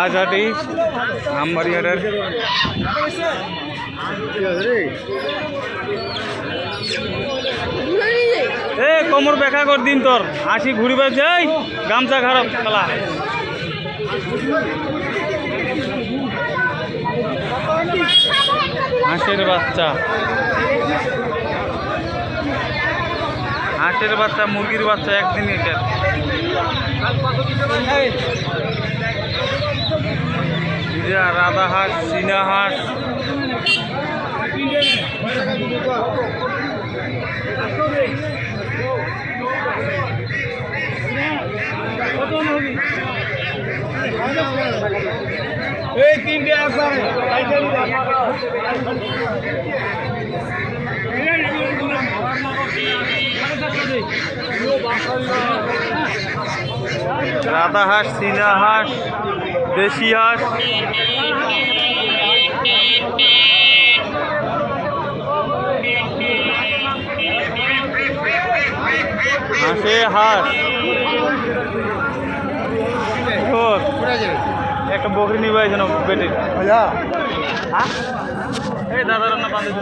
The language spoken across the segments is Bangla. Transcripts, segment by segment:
হাজাটি আমবাড়িহাটের এ কোমর বেকা কর দিন তোর আসি ঘুরিবার যাই গামছা খারাপ খেলা হাঁসের বাচ্চা মুরগির বাচ্চা একদিন এটার রাধা হাঁস চীনা হাঁস এই তিনটে আছে রাধা হাঁস চীনা হাঁস দেশি হাঁস হাঁসে হাঁস একটা বকরি নিবে আছে না বেটে এই দাদা রান্না বান্ধব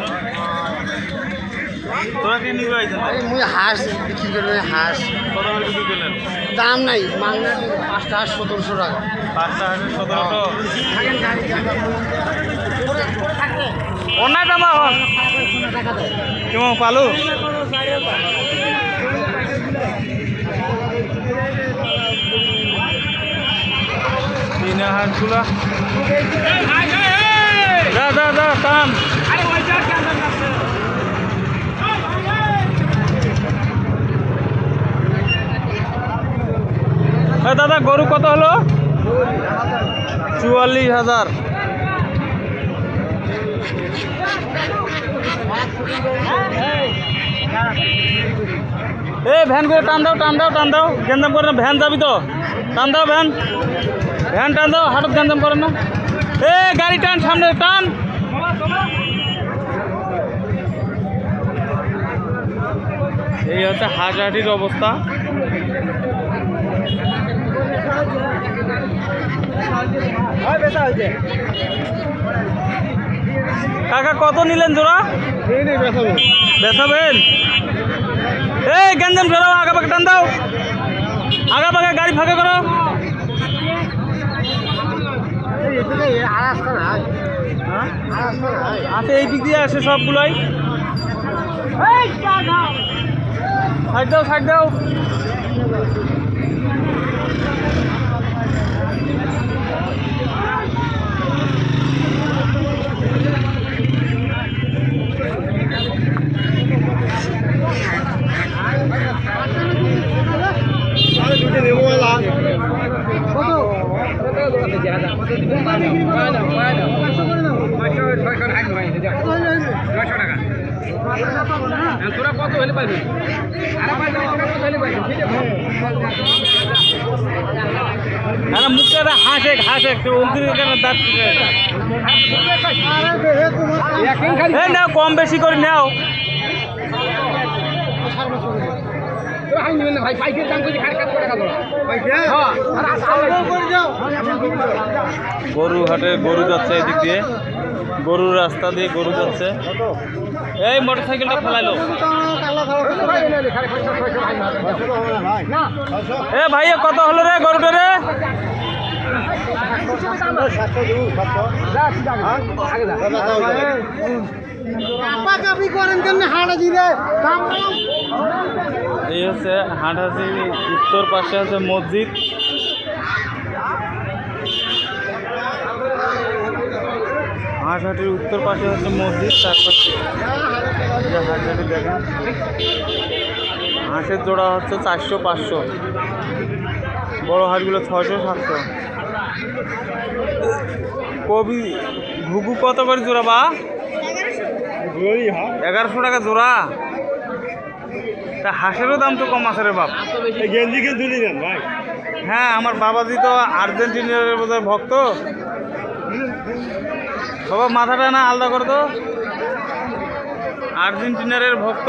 তোরা কি নিবে আছে মুই হাঁস বিক্রি করবে হাঁস কত করে বিক্রি করলেন দাম নাই মাংনা 5টা হাঁস 1700 টাকা 5টা হাঁসের 1700 অন্যায় দাম এখন কেমন পালু চীনা হাঁসগুলা যা যা যা টান দাদা গরু কত হলো 44,000 এই ভ্যান করে টান দাও গেন্দাম করে না ভ্যান যাবি তো টান দাও ভ্যান টান দাও হাটত গেন্দাম করেন না এ গাড়ি টান সামনে টান এই হচ্ছে হাজারটির অবস্থা কাকা কত নিলেন জোড়া বেচাবেন এই গেঞ্জাম ফেরাও আগা পাকে টান দাও আগা পাকে গাড়ি ফাঁকা করো আছে এই দিক দিয়ে আসে সবগুলোই সাইড দাও মুখে হাসে নাও কম বেশি করে নাও গরু হাটে গরু যাচ্ছে এদিক দিয়ে গরুর রাস্তা দিয়ে গরু যাচ্ছে এই মোটর সাইকেলটা ফেলাইলো এ ভাই কত হলো রে গরুটা রে এই হচ্ছে হাটহাজি উত্তর পাশে আছে মসজিদ হাটহাটির উত্তর পাশে হচ্ছে মসজিদ তারপর হাটহাটি দেখেন হাঁসের জোড়া হচ্ছে 400-500 বড় হাঁসগুলো 600-700 কবি ঘুঘু কত করে জোড়া বা 1100 টাকা জোড়া তা হাঁসেরও দাম তো কম আছে রে বাপ গেঞ্জি কিন্তু নিলেন ভাই হ্যাঁ আমার বাবাজি তো আর্জেন্টিনার বোধহয় ভক্ত বাবা মাথাটা না আলাদা করে তো আর্জেন্টিনারের ভক্ত